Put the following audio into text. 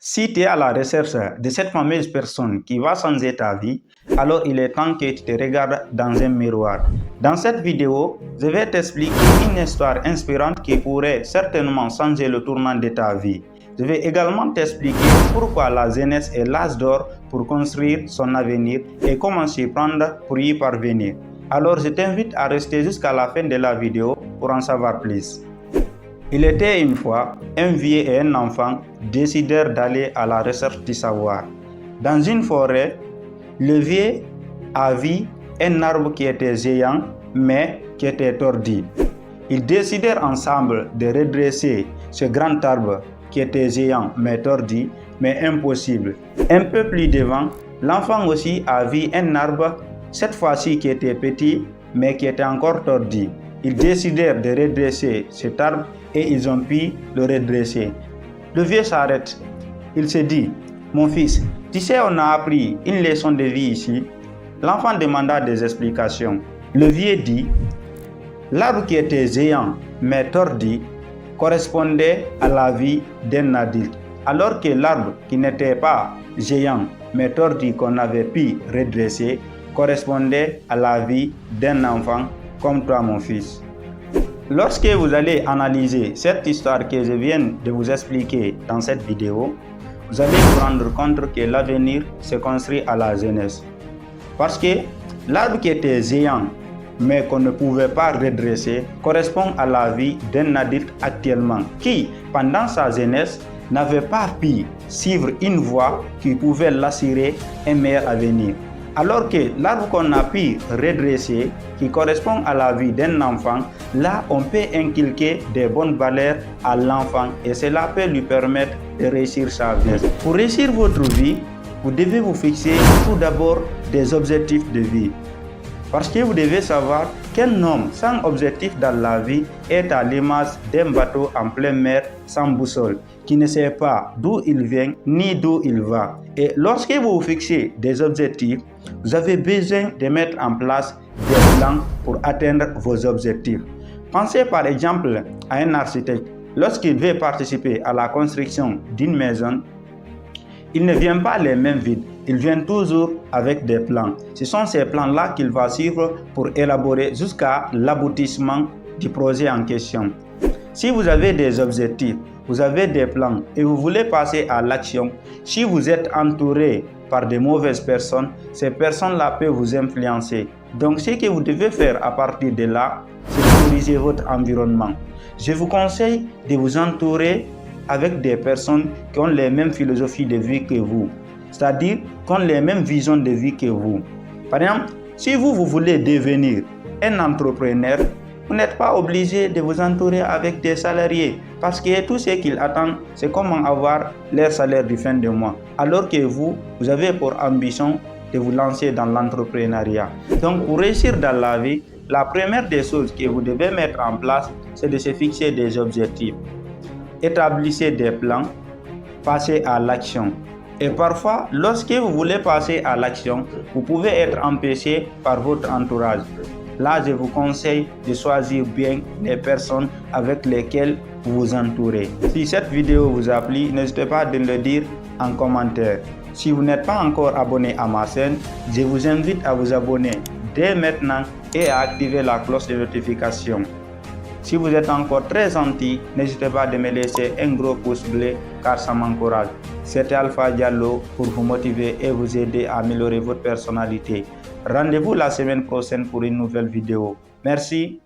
Si tu es à la recherche de cette fameuse personne qui va changer ta vie, alors il est temps que tu te regardes dans un miroir. Dans cette vidéo, je vais t'expliquer une histoire inspirante qui pourrait certainement changer le tournant de ta vie. Je vais également t'expliquer pourquoi la jeunesse est l'âge d'or pour construire son avenir et comment s'y prendre pour y parvenir. Alors je t'invite à rester jusqu'à la fin de la vidéo pour en savoir plus. Il était une fois, un vieux et un enfant décidèrent d'aller à la recherche du savoir. Dans une forêt, le vieux a vu un arbre qui était géant, mais qui était tordu. Ils décidèrent ensemble de redresser ce grand arbre qui était géant, mais tordu, mais impossible. Un peu plus devant, l'enfant aussi a vu un arbre, cette fois-ci qui était petit, mais qui était encore tordu. Ils décidèrent de redresser cet arbre et ils ont pu le redresser. Le vieux s'arrête. Il se dit, mon fils, tu sais, on a appris une leçon de vie ici. L'enfant demanda des explications. Le vieux dit, l'arbre qui était géant mais tordu correspondait à la vie d'un adulte, alors que l'arbre qui n'était pas géant mais tordu qu'on avait pu redresser correspondait à la vie d'un enfant comme toi, mon fils. Lorsque vous allez analyser cette histoire que je viens de vous expliquer dans cette vidéo, vous allez vous rendre compte que l'avenir se construit à la jeunesse. Parce que l'arbre qui était géant, mais qu'on ne pouvait pas redresser, correspond à la vie d'un adulte actuellement, qui, pendant sa jeunesse, n'avait pas pu suivre une voie qui pouvait l'assurer un meilleur avenir. Alors que l'arbre qu'on a pu redresser, qui correspond à la vie d'un enfant, là on peut inculquer des bonnes valeurs à l'enfant et cela peut lui permettre de réussir sa vie. Pour réussir votre vie, vous devez vous fixer tout d'abord des objectifs de vie. Parce que vous devez savoir qu'un homme sans objectif dans la vie est à l'image d'un bateau en pleine mer sans boussole, qui ne sait pas d'où il vient ni d'où il va. Et lorsque vous vous fixez des objectifs, vous avez besoin de mettre en place des plans pour atteindre vos objectifs. Pensez par exemple à un architecte. Lorsqu'il veut participer à la construction d'une maison, il ne vient pas les mains vides, il vient toujours avec des plans. Ce sont ces plans-là qu'il va suivre pour élaborer jusqu'à l'aboutissement du projet en question. Si vous avez des objectifs, vous avez des plans et vous voulez passer à l'action, si vous êtes entouré par de mauvaises personnes, ces personnes-là peuvent vous influencer. Donc ce que vous devez faire à partir de là, c'est de corriger votre environnement. Je vous conseille de vous entourer avec des personnes qui ont les mêmes philosophies de vie que vous, c'est-à-dire qui ont les mêmes visions de vie que vous. Par exemple, si vous voulez devenir un entrepreneur, vous n'êtes pas obligé de vous entourer avec des salariés parce que tout ce qu'ils attendent, c'est comment avoir leur salaire du fin de mois. Alors que vous avez pour ambition de vous lancer dans l'entrepreneuriat. Donc, pour réussir dans la vie, la première des choses que vous devez mettre en place, c'est de se fixer des objectifs. Établissez des plans, passez à l'action. Et parfois, lorsque vous voulez passer à l'action, vous pouvez être empêché par votre entourage. Là, je vous conseille de choisir bien les personnes avec lesquelles vous vous entourez. Si cette vidéo vous a plu, n'hésitez pas à le dire en commentaire. Si vous n'êtes pas encore abonné à ma chaîne, je vous invite à vous abonner dès maintenant et à activer la cloche de notification. Si vous êtes encore très gentil, n'hésitez pas à me laisser un gros pouce bleu car ça m'encourage. C'était Alpha Diallo pour vous motiver et vous aider à améliorer votre personnalité. Rendez-vous la semaine prochaine pour une nouvelle vidéo. Merci.